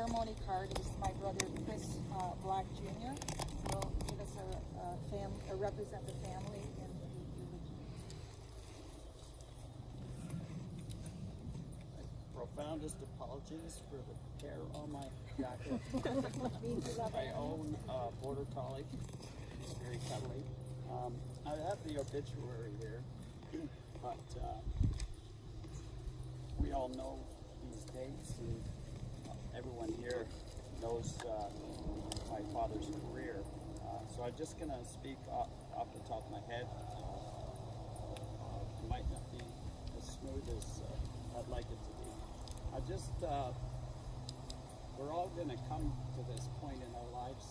ceremony card is my brother Chris Black Jr. will give us represent the family in the eulogy. Profoundest apologies for the hair on my jacket. I own a border collie. He's very cuddly. I have the obituary here, but we all know these dates, and everyone here knows my father's career. So I'm just going to speak off the top of my head. It might not be as smooth as I'd like it to be. We're all going to come to this point in our lives.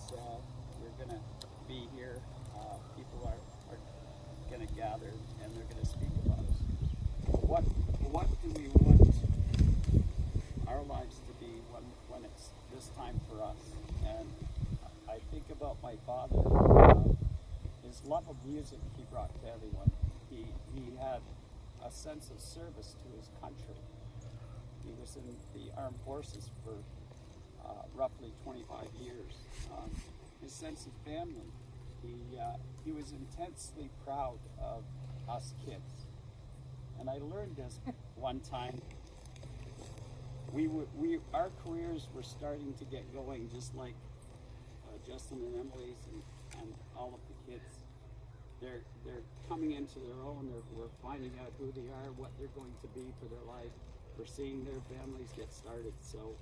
We're going to be here. People are going to gather, and they're going to speak about us. What do we want our lives to be when it's this time for us? And I think about my father, his love of music he brought to everyone. He had a sense of service to his country. He was in the armed forces for roughly 25 years. His sense of family. He was intensely proud of us kids. And I learned this one time. Our careers were starting to get going, just like Justin and Emily's and all of the kids. They're coming into their own. We're finding out who they are, what they're going to be for their life. We're seeing their families get started. So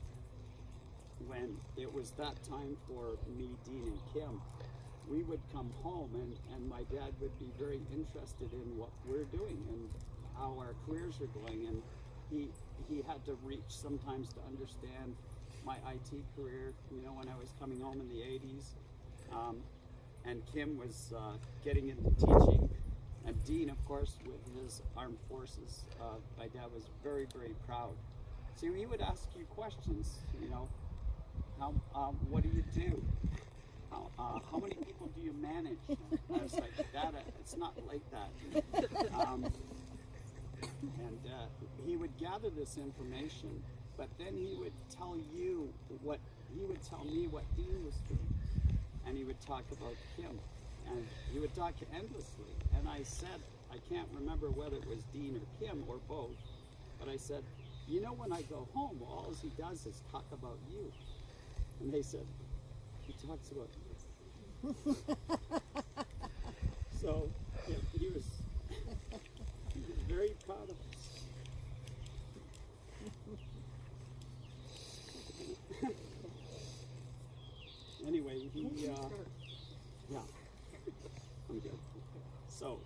when it was that time for me, Dean, and Kim, we would come home, and my dad would be very interested in what we're doing and how our careers are going. And he had to reach sometimes to understand my IT career, when I was coming home in the 80s. And Kim was getting into teaching. And Dean, of course, with his armed forces, my dad was very, very proud. So he would ask you questions, what do you do? How many people do you manage? I was like, Dad, it's not like that. And he would gather this information, but then he would tell me what Dean was doing. And he would talk about Kim. And he would talk endlessly. And I said, I can't remember whether it was Dean or Kim or both, but I said, when I go home, all he does is talk about you. And they said, he talks about you. So he was very proud of us. Anyway, yeah, I'm good. So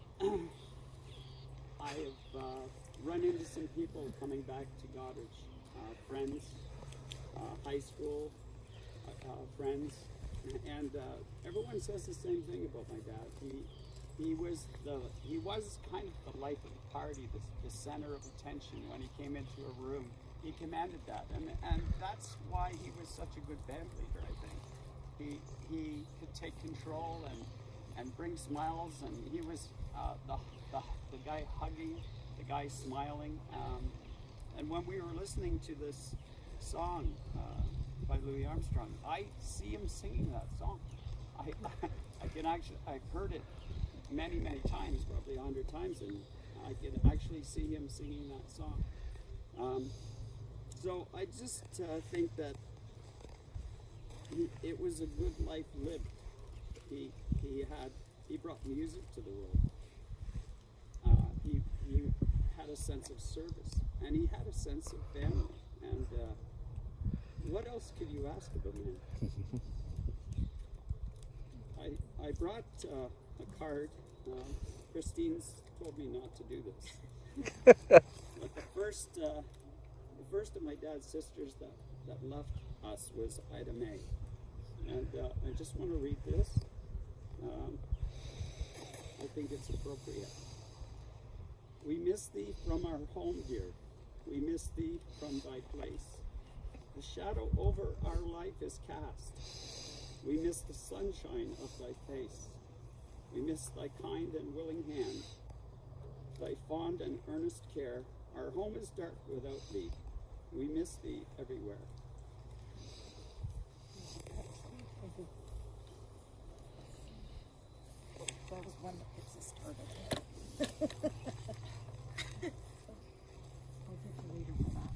I have run into some people coming back to Goderich, friends, high school friends, and everyone says the same thing about my dad. He was kind of the life of the party, the center of attention. When he came into a room, he commanded that, and that's why he was such a good band leader. I think he could take control and bring smiles, and he was the guy hugging, the guy smiling. And when we were listening to this song by Louis Armstrong, I see him singing that song. I've heard it many, many times, probably 100 times, and I can actually see him singing that song. So I just think that it was a good life lived. He brought music to the world. He had a sense of service, and he had a sense of family. And what else could you ask of a man? I brought a card. Christine's told me not to do this. But the first of my dad's sisters that left us was Ida May. And I just want to read this. I think it's appropriate. We miss thee from our home, dear. We miss thee from thy place. The shadow over our life is cast. We miss the sunshine of thy face. We miss thy kind and willing hand, thy fond and earnest care. Our home is dark without thee. We miss thee everywhere. one that gets us started. I'll get you later for that.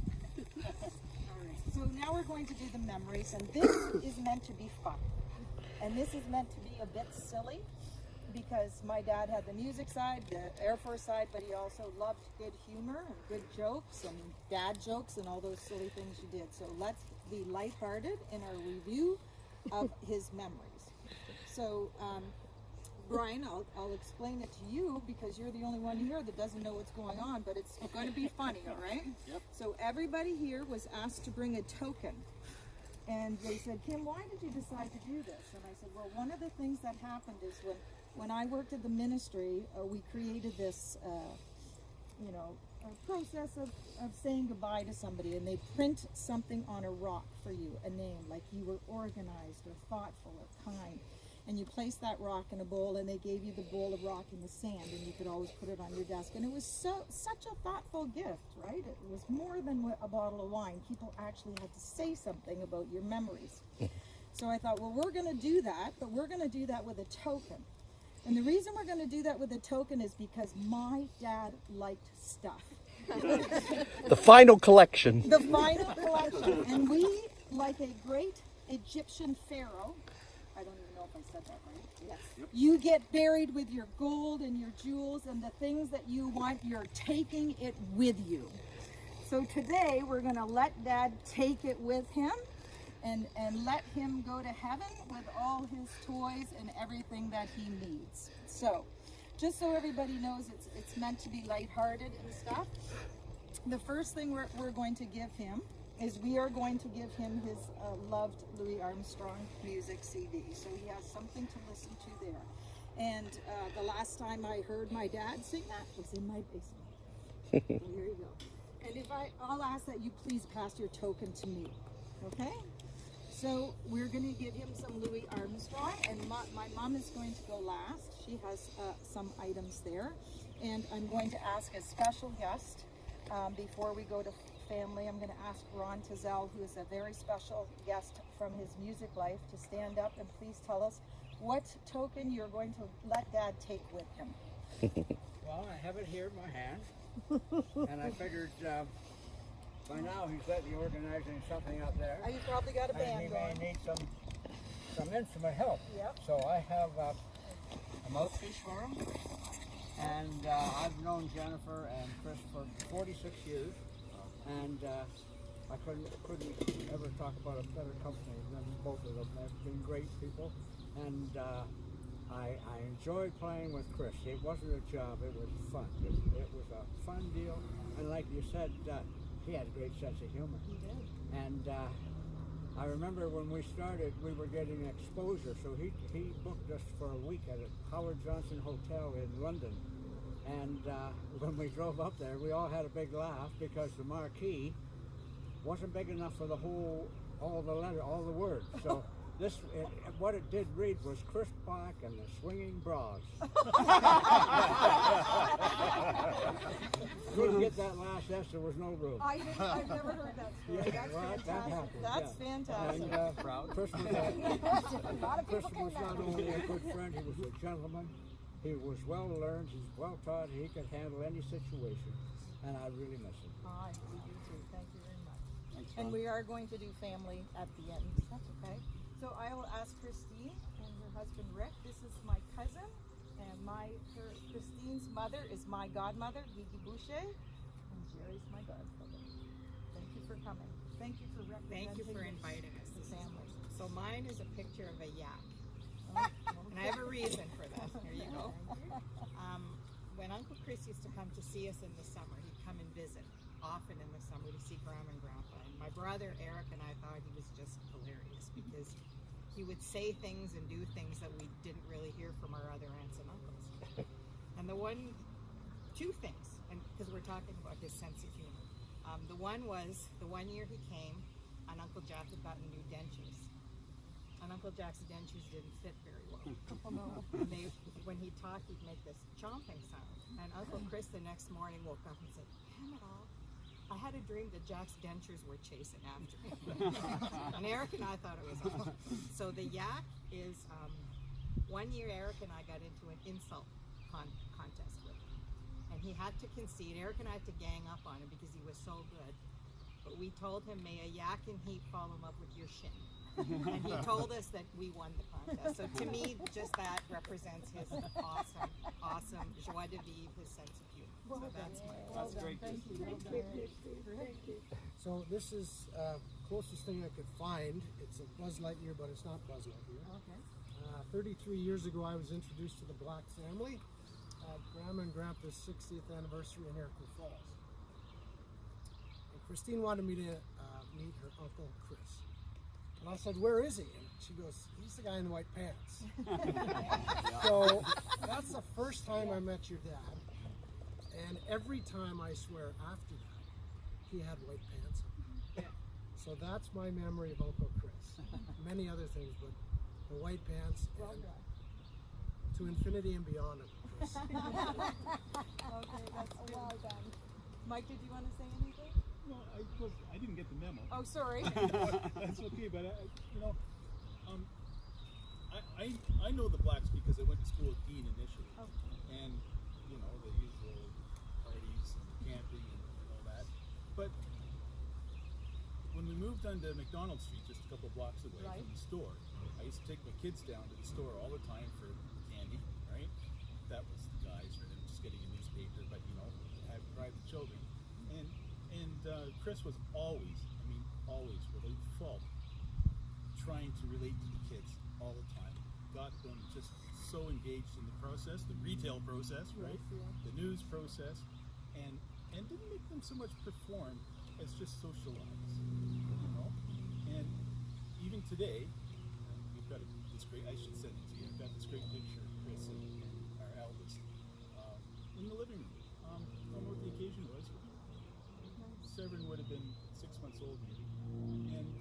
All right. So now we're going to do the memories, and this is meant to be fun. And this is meant to be a bit silly because my dad had the music side, the Air Force side, but he also loved good humor and good jokes and dad jokes and all those silly things you did. So let's be lighthearted in our review of his memories. So, Brian, I'll explain it to you because you're the only one here that doesn't know what's going on, but it's going to be funny, all right? Yep. So everybody here was asked to bring a token. And they said, Kim, why did you decide to do this? And I said, well, one of the things that happened is when I worked at the ministry, we created this, a process of saying goodbye to somebody, and they print something on a rock for you, a name, like you were organized or thoughtful or kind. And you place that rock in a bowl, and they gave you the bowl of rock in the sand, and you could always put it on your desk. And it was such a thoughtful gift, right? It was more than a bottle of wine. People actually had to say something about your memories. So I thought, well, we're going to do that, but we're going to do that with a token. And the reason we're going to do that with a token is because my dad liked stuff. The final collection. The final collection. And we, like a great Egyptian pharaoh, I don't even know if I said that right. Yes. Yep. You get buried with your gold and your jewels and the things that you want, you're taking it with you. So today we're going to let Dad take it with him and let him go to heaven with all his toys and everything that he needs. So, just so everybody knows, it's meant to be lighthearted and stuff. The first thing we're going to give him is we are going to give him his loved Louis Armstrong music CD. So he has something to listen to there. And the last time I heard my dad sing that was in my basement. So here you go. And I'll ask that you please pass your token to me, okay? So we're going to give him some Louis Armstrong, and my mom is going to go last. She has some items there. And I'm going to ask a special guest before we go to family. I'm going to ask Ron Tazell, who is a very special guest from his music life, to stand up and please tell us what token you're going to let Dad take with him. Well, I have it here in my hand, and I figured by now he's got me organizing something up there. You've probably got a And band he going. may need some instrument help. Yep. So I have a mouthpiece for him, and I've known Jennifer and Chris for 46 years, and I couldn't ever talk about a better company than both of them. They've been great people, and I enjoyed playing with Chris. It wasn't a job, it was fun. It was a fun deal, and like you said, he had a great sense of humor. He did. And I remember when we started, we were getting exposure, so he booked us for a week at a Howard Johnson Hotel in London. And when we drove up there, we all had a big laugh because the marquee wasn't big enough for all the words. So what it did read was Chris Black and the Swinging Bras. Couldn't get that last S, there was no room. I've never heard that story. Yeah, That's well, that fantastic. happened, That's yeah. fantastic. And Chris was not only a good friend, he was a gentleman. He was well learned, he's well taught, he could handle any situation, and I really miss him. Hi, we do too. Thank you very much. Thanks, And Ron. we are going to do family at the end. That's okay. So I will ask Christine and her husband Rick. This is my cousin, and Christine's mother is my godmother, Gigi Boucher, and Jerry's my godfather. Thank you for coming. Thank you for representing. Thank you for inviting us. The family. So mine is a picture of a yak, Oh, and I have a reason for that. Here you go. When Uncle Chris used to come to see us in the summer, he'd come and visit often in the summer to see Grandma and Grandpa. And my brother Eric and I thought he was just hilarious because he would say things and do things that we didn't really hear from our other aunts and uncles. And two things, and because we're talking about his sense of humor. The one was the one year he came, and Uncle Jack had gotten new dentures. And Uncle Jack's dentures didn't fit very well. oh no. And when he talked, he'd make this chomping sound. And Uncle Chris the next morning woke up and said, "Damn it all, I had a dream that Jack's dentures were chasing after me." And Eric and I thought it was awesome. So the yak is One year, Eric and I got into an insult contest with him. And he had to concede. Eric and I had to gang up on him because he was so good. But we told him, may a yak in heat fall in love with your shin. And he told us that we won the contest. So to me, just that represents his awesome joie de vivre, his sense of humor. So that's great. Thank you. So this is closest thing I could find. It's a Buzz Lightyear, but it's not Buzz Lightyear. Okay. 33 years ago, I was introduced to the Black family at Grandma and Grandpa's 60th anniversary in Iroquois Falls. And Christine wanted me to meet her uncle Chris. And I said, where is he? And she goes, he's the guy in the white pants. So that's the first time I met your dad. And every time, I swear, after that, he had white pants on. So that's my memory of Uncle Chris. Many other things, but the white pants and to infinity and beyond, Uncle Chris. Okay, that's good. Well done. Mike, did you want to say anything? Well, I didn't get the memo. Oh, sorry. That's okay, but I know the Blacks because I went to school with Dean initially, and the usual parties and camping and all that. But when we moved onto McDonald Street, just a couple blocks away from the store, I used to take my kids down to the store all the time for candy. Right? That was the guys, or them just getting a newspaper, but have private children. And Chris was always, without fault, trying to relate to the kids all the time. Got them just so engaged in the process, the retail process, right? The news process, and didn't make them so much perform as just socialize, And even today, we've got this great, I should send it to you, I've got this great picture of Chris and our eldest in the living room. I don't know what the occasion was. Severin would have been 6 months old maybe. And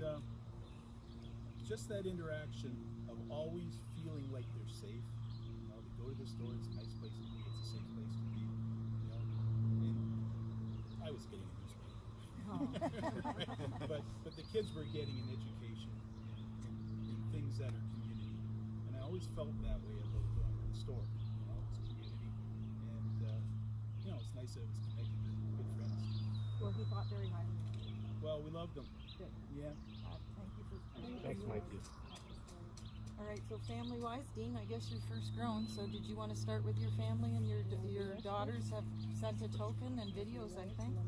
just that interaction of always feeling like they're safe. They go to the store, it's a nice place to be, it's a safe place to be. And I was getting a newspaper. but the kids were getting an education in things that are community. And I always felt that way about going to the store. It's community. And it's nice that it was connected to good friends. Well, he thought very highly of you. Well, we loved them. Good. Yeah. Thank you for Thanks, Mikey. All right, so family-wise, Dean, I guess you're first grown, so did you want to start with your family, and your daughters have sent a token and videos, I think?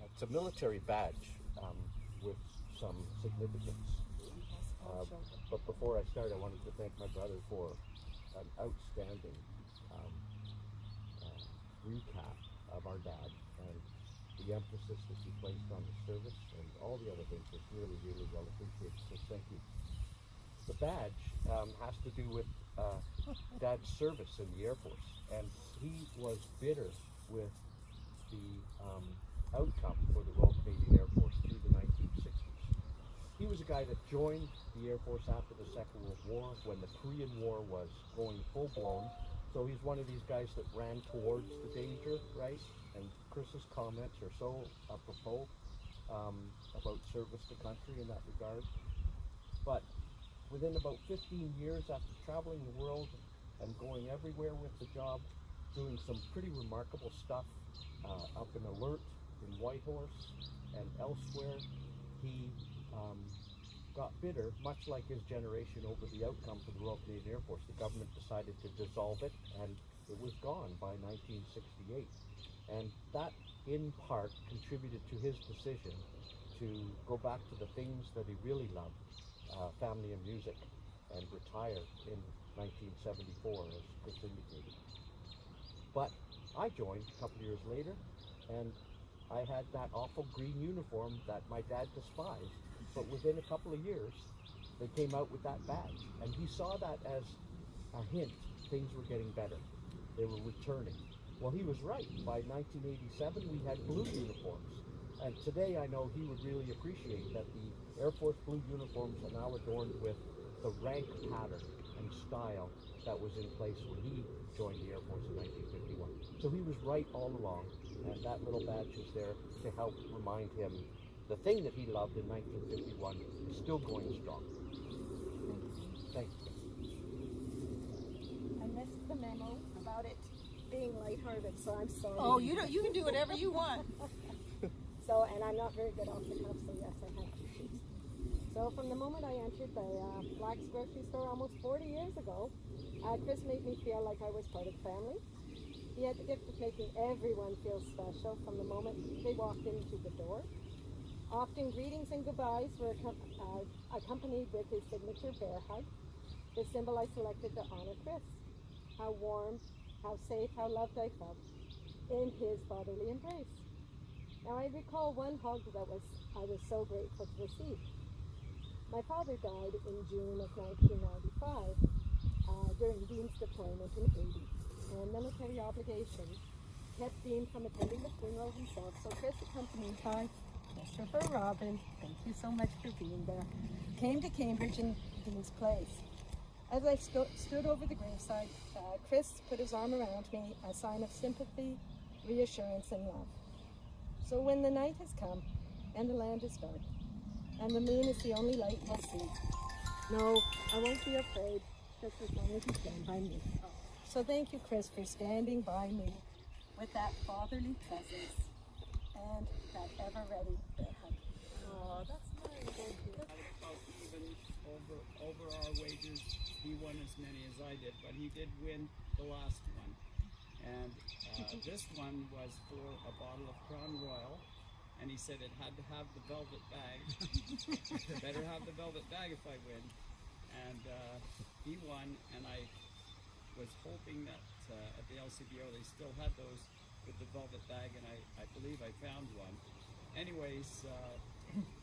It's a military badge with some significance. But before I start, I wanted to thank my brother for an outstanding recap of our dad and the emphasis that he placed on the service and all the other things was really, really well appreciated. So thank you. The badge has to do with Dad's service in the Air Force, and he was bitter with the outcome for the Royal Canadian Air Force through the 1960s. He was a guy that joined the Air Force after the Second World War when the Korean War was going full-blown. So he's one of these guys that ran towards the danger, right? And Chris's comments are so apropos about service to country in that regard. But within about 15 years after traveling the world and going everywhere with the job, doing some pretty remarkable stuff up in Alert, in Whitehorse, and elsewhere, he got bitter, much like his generation, over the outcome for the Royal Canadian Air Force. The government decided to dissolve it, and it was gone by 1968. And that, in part, contributed to his decision to go back to the things that he really loved, family and music, and retire in 1974, as Chris indicated. But I joined a couple of years later, and I had that awful green uniform that my dad despised. But within a couple of years, they came out with that badge. And he saw that as a hint things were getting better. They were returning. Well, he was right. By 1987, we had blue uniforms. And today I know he would really appreciate that the Air Force blue uniforms are now adorned with the rank pattern and style that was in place when he joined the Air Force in 1951. So he was right all along. And that little badge is there to help remind him the thing that he loved in 1951 is still going strong. Thank you. I missed the memo about it being lighthearted, so I'm sorry. Oh, you can do whatever you want. So, and I'm not very good off the cuff, so yes, I have 2 sheets. So from the moment I entered the Black's grocery store almost 40 years ago, Chris made me feel like I was part of the family. He had the gift of making everyone feel special from the moment they walked into the door. Often greetings and goodbyes were accompanied with his signature bear hug, the symbol I selected to honor Chris. How warm, how safe, how loved I felt in his fatherly embrace. Now I recall one hug that I was so grateful to receive. My father died in June of 1995 during Dean's deployment in Haiti, and military obligations kept Dean from attending the funeral himself, so Chris, accompanied by Christopher Robin, thank you so much for being there, came to Cambridge in Dean's place. As I stood over the graveside, Chris put his arm around me, a sign of sympathy, reassurance, and love. So when the night has come, and the land is dark, and the moon is the only light we'll see, no, I won't be afraid, just as long as you stand by me. So thank you, Chris, for standing by me with that fatherly presence and that ever-ready bear hug. Oh, that's nice. Thank you. About even over our wages. He won as many as I did, but he did win the last one. And this one was for a bottle of Crown Royal, and he said it had to have the velvet bag. Better have the velvet bag if I win. And he won, and I was hoping that at the LCBO they still had those with the velvet bag, and I believe I found one. Anyways,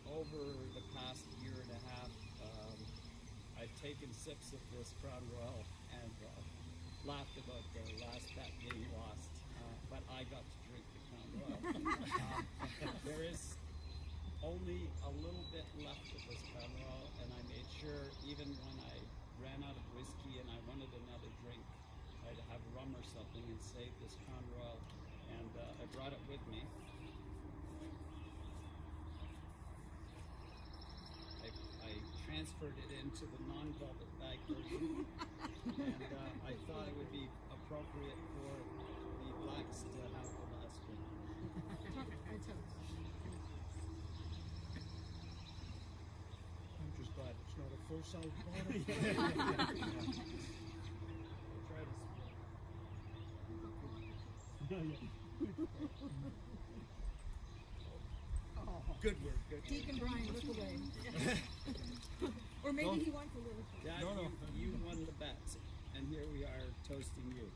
over the past year and a half, I've taken sips of this Crown Royal and laughed about the last bet being lost, but I got to drink the Crown Royal. There is only a little bit left of this Crown Royal, and I made sure even when I ran out of whiskey and I wanted another drink, I'd have rum or something and save this Crown Royal, and I brought it with me. I transferred it into the non-velvet bag version, and I thought it would be appropriate for the Blacks to have the last one. I'm just glad it's not a full-size bottle. Good work. Good. Deacon Brian, look away. Or maybe he wants a little. Dad, you won the bet, and here we are toasting you.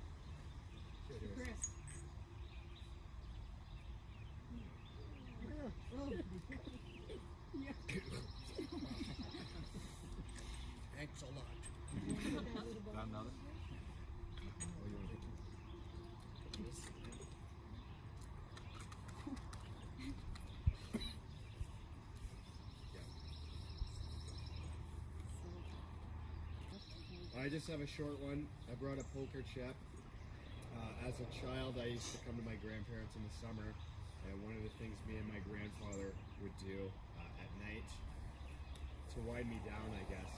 Chris. Thanks a lot. Got another? I just have a short one. I brought a poker chip. As a child, I used to come to my grandparents in the summer, and one of the things me and my grandfather would do at night to wind me down, I guess,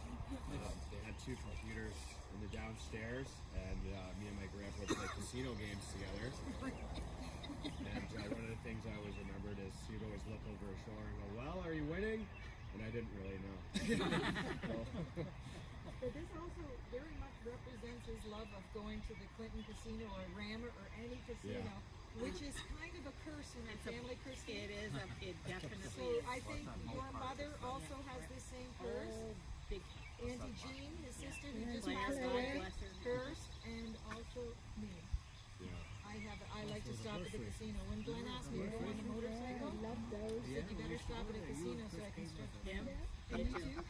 they had 2 computers in the downstairs, and me and my grandpa would play casino games together. And one of the things I always remembered is he'd always look over his shoulder and go, "Well, are you winning?" And I didn't really know. But this also very much represents his love of going to the Clinton Casino or Rammer or any casino, which is kind of a curse in our family, Christine. It is. It definitely So is. I think your mother also has the same curse. Big. Auntie Jean, his sister, who just Bless passed her, away, bless her. curse, and also me. I like to stop at the casino. When Glenn asked me to go on a motorcycle, I love those. He said, "You better stop at a casino so I can start." Him? And you too?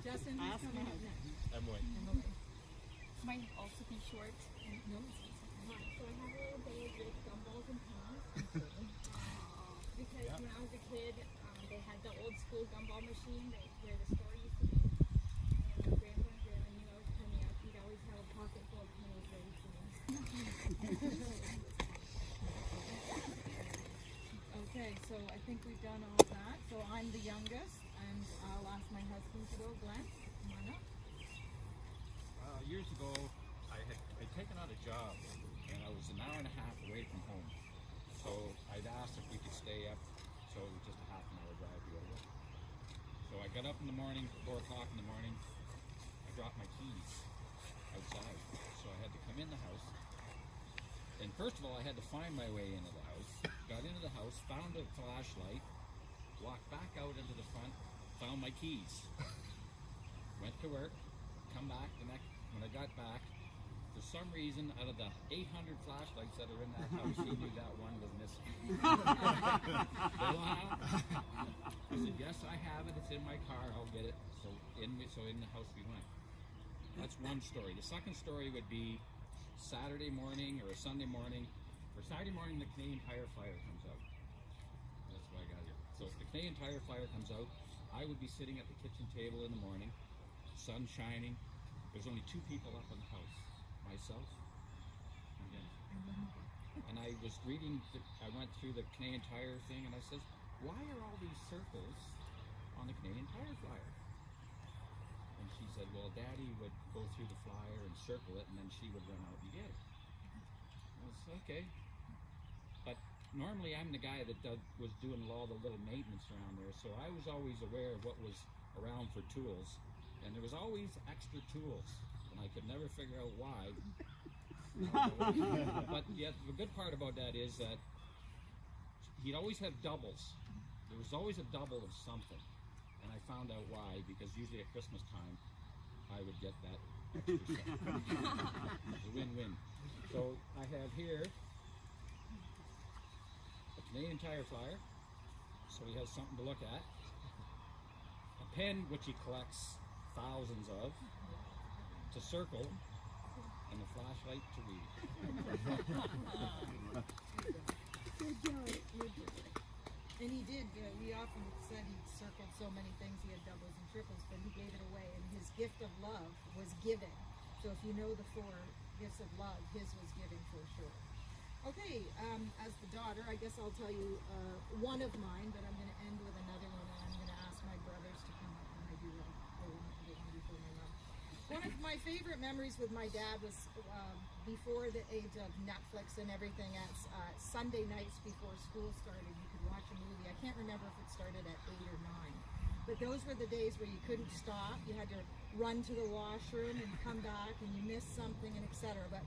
Justin, who's coming up next? Emily. Emily. Might also be short. No, it's not. So I have a little bag with gumballs and pens. Because when I was a kid, they had the old school gumball machine where the store used to be. And my grandpa and grandma knew I was coming up. He'd always have a pocket full of pennies ready for me. Okay, so I think we've done all of that. So I'm the youngest, and I'll ask my husband to go, Glenn. Come on up. Years ago, I'd taken on a job, and I was an hour and a half away from home. So I'd asked if we could stay up, so it was just a half an hour drive the other way. So I got up in the morning, 4 o'clock in the morning. I dropped my keys outside, so I had to come in the house. And first of all, I had to find my way into the house. Got into the house, found a flashlight, walked back out into the front, found my keys. Went to work, come back when I got back, for some reason, out of the 800 flashlights that are in that house, he knew that one was missing. I said, yes, I have it. It's in my car. I'll get it. So in the house we went. That's one story. The second story would be Saturday morning or a Sunday morning. For Saturday morning, the Canadian Tire Flyer comes out. That's why I got here. So if the Canadian Tire Flyer comes out, I would be sitting at the kitchen table in the morning, sun shining. There's only 2 people up in the house, myself and him. And I was reading, I went through the Canadian Tire thing, and I says, why are all these circles on the Canadian Tire Flyer? And she said, well, Daddy would go through the flyer and circle it, and then she would run out and get it. I was okay. But normally I'm the guy that was doing all the little maintenance around there, so I was always aware of what was around for tools. And there was always extra tools, and I could never figure out why. But yeah, the good part about that is that he'd always have doubles. There was always a double of something, and I found out why, because usually at Christmas time, I would get that extra stuff. It's a win-win. So I have here a Canadian Tire Flyer, so he has something to look at. A pen, which he collects thousands of, to circle, and a flashlight to read. And he did, we often said he circled so many things, he had doubles and triples, but he gave it away, and his gift of love was giving. So if you know the 4 gifts of love, his was giving for sure. Okay, as the daughter, I guess I'll tell you one of mine, but I'm going to end with another one, and I'm going to ask my brothers to come up, and I do will before my mom. One of my favorite memories with my dad was before the age of Netflix and everything. At Sunday nights before school started, you could watch a movie. I can't remember if it started at 8 or 9, but those were the days where you couldn't stop. You had to run to the washroom and come back, and you missed something, and etc. But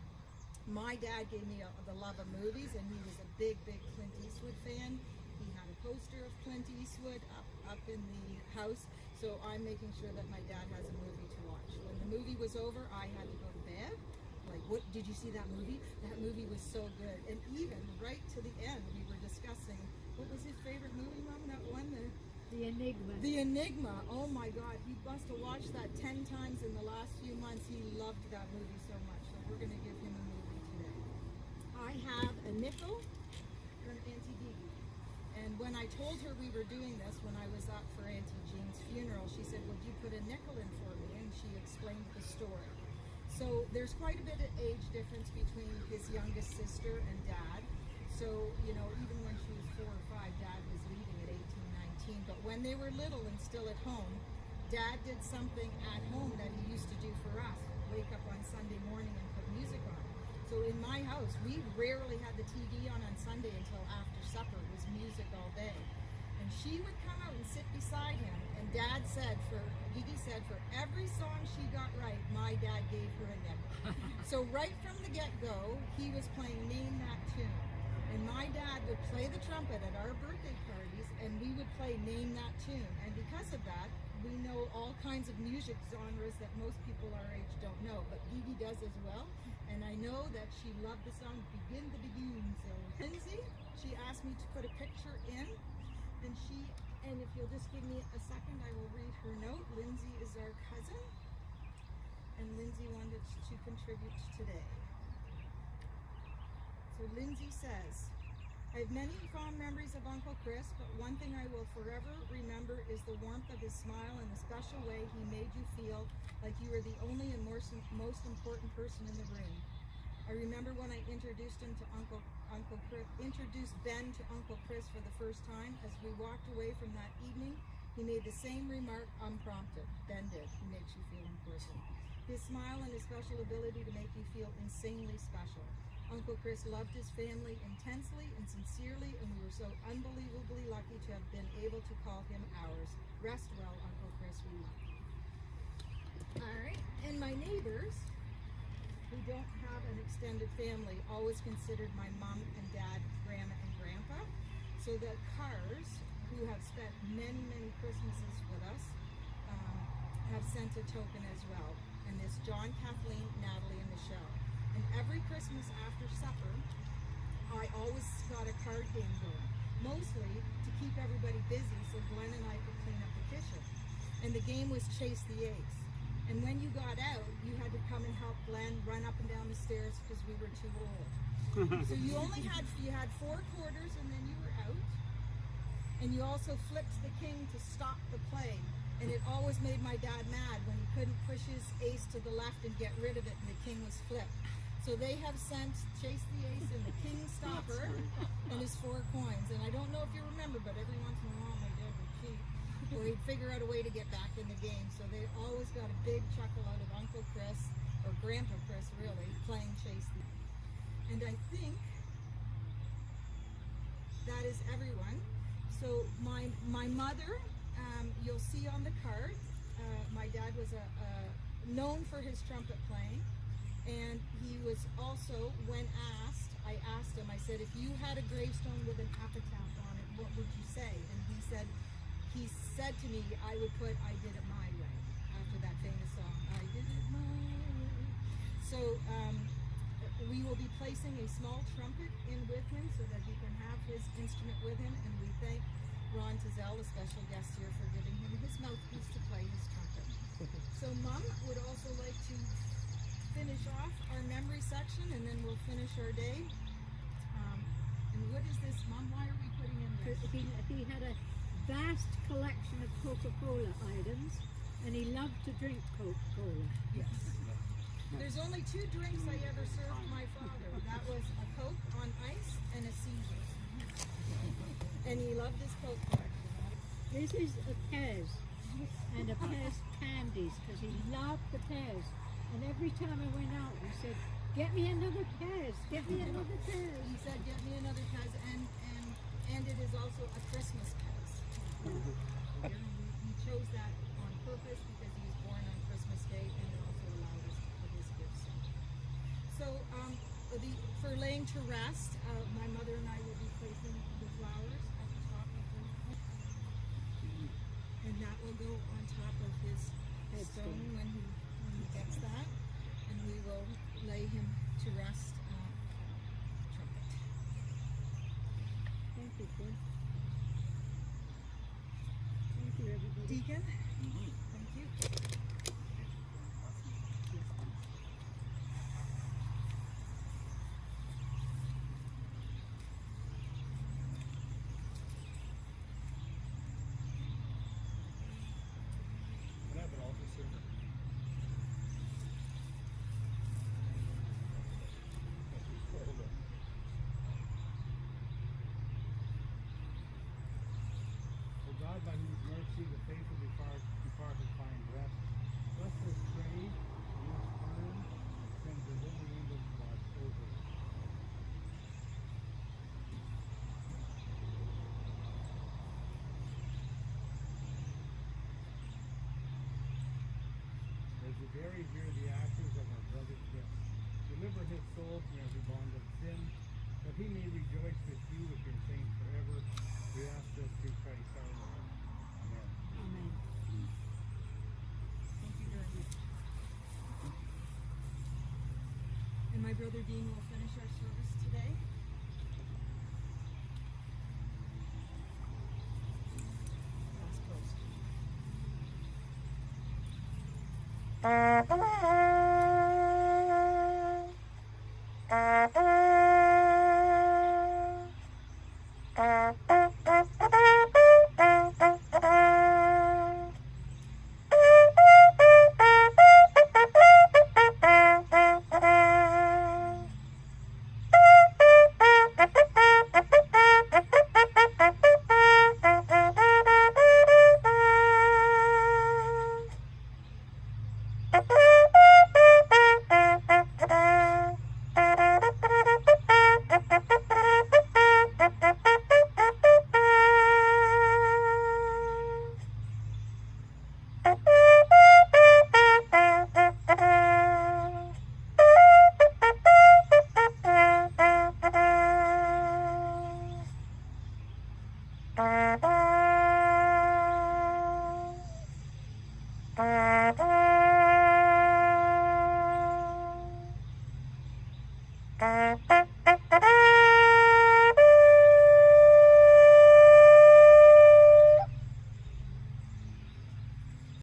my dad gave me the love of movies, and he was a big Clint Eastwood fan. He had a poster of Clint Eastwood up in the house, so I'm making sure that my dad has a movie to watch. When the movie was over, I had to go to bed. Like, what, did you see that movie? That movie was so good. And even right to the end, we were discussing, what was his favorite movie, Mom? That one? The Enigma. The Enigma. Oh my God, he must have watched that 10 times in the last few months. He loved that movie so much. So we're going to give him a movie today. I have a nickel from Auntie Dee Dee. And when I told her we were doing this, when I was up for Auntie Jean's funeral, she said, would you put a nickel in for me? And she explained the story. So there's quite a bit of age difference between his youngest sister and Dad. So, you know, even when she was 4 or 5, Dad was leaving at 18, 19. But when they were little and still at home, Dad did something at home that he used to do for us. Wake up on Sunday morning and put music on. So in my house, we rarely had the TV on Sunday until after supper. It was music all day. And she would come out and sit beside him, and Dad said, Gigi said, for every song she got right, my dad gave her a nickel. So right from the get-go, he was playing Name That Tune. And my dad would play the trumpet at our birthday parties, and we would play Name That Tune. And because of that, we know all kinds of music genres that most people our age don't know, but Gigi does as well. And I know that she loved the song Begin to Begin. So Lindsay, she asked me to put a picture in. And if you'll just give me a second, I will read her note. Lindsay is our cousin, and Lindsay wanted to contribute today. So Lindsay says, I have many fond memories of Uncle Chris, but one thing I will forever remember is the warmth of his smile and the special way he made you feel like you were the only and most important person in the room. I remember when I introduced Ben to Uncle Chris for the first time. As we walked away from that evening, He made the same remark unprompted. Ben did. He makes you feel important. His smile and his special ability to make you feel insanely special. Uncle Chris loved his family intensely and sincerely, and we were so unbelievably lucky to have been able to call him ours. Rest well, Uncle Chris, we love you. All right, and my neighbors, who don't have an extended family, always considered my mom and dad grandma and grandpa. So the Cars, who have spent many, many Christmases with us, have sent a token as well. And it's John, Kathleen, Natalie, and Michelle. And every Christmas after supper, I always got a card game going, mostly to keep everybody busy so Glenn and I could clean up the kitchen. And the game was Chase the Ace. And when you got out, you had to come and help Glenn run up and down the stairs because we were too old. So you had 4 quarters and then you were out. And you also flipped the king to stop the play. And it always made my dad mad when he couldn't push his ace to the left and get rid of it and the king was flipped. So they have sent Chase the Ace and the King Stopper and his 4 coins. And I don't know if you remember, but every once in a while my dad would cheat. Or he'd figure out a way to get back in the game. So they always got a big chuckle out of Uncle Chris, or Grandpa Chris really, playing Chase the Ace. And I think that is everyone. So my mother, you'll see on the card, my dad was known for his trumpet playing. And he was also, when asked, I asked him, I said, if you had a gravestone with an epitaph on it, what would you say? And he said to me, I would put, I did it my way, after that famous song, I did it my way. So we will be placing a small trumpet in with him so that he can have his instrument with him, and we thank Ron Tizell, a special guest here, for giving him his mouthpiece to play his trumpet. So Mom would also like to finish off our memory section, and then we'll finish our day. And what is this, Mom? Why are we putting in this? He had a vast collection of Coca-Cola items, and he loved to drink Coca-Cola. Yes. There's only 2 drinks I ever served my father. That was a Coke on ice and a Caesar. And he loved his Coke collection. This is a Pez, and a Pez candies, because he loved the Pez. And every time I went out, he said, get me another Pez, get me another Pez. He said, get me another Pez, and it is also a Christmas Pez. He chose that on purpose because he was born on Christmas Day, and it also allowed us to put his gifts in. So for laying to rest, my mother and I will be placing the flowers at the top of the and that will go on top of his headstone when he gets that, and we will lay him to rest. Trumpet. Thank you, Kim. Thank you, everybody. Deacon, thank you. Can I have an altar, sir? O God, by whose mercy the faithful depart and find rest, bless this grave and this urn, and send the living angels to watch over it. As you bury here the ashes of our brother Chris, deliver his soul from every bond of sin, that he may rejoice with you with your saints forever. We ask this through Christ our Lord. Amen. Amen. Thank you very much. And my brother Dean will finish our service today. Last post.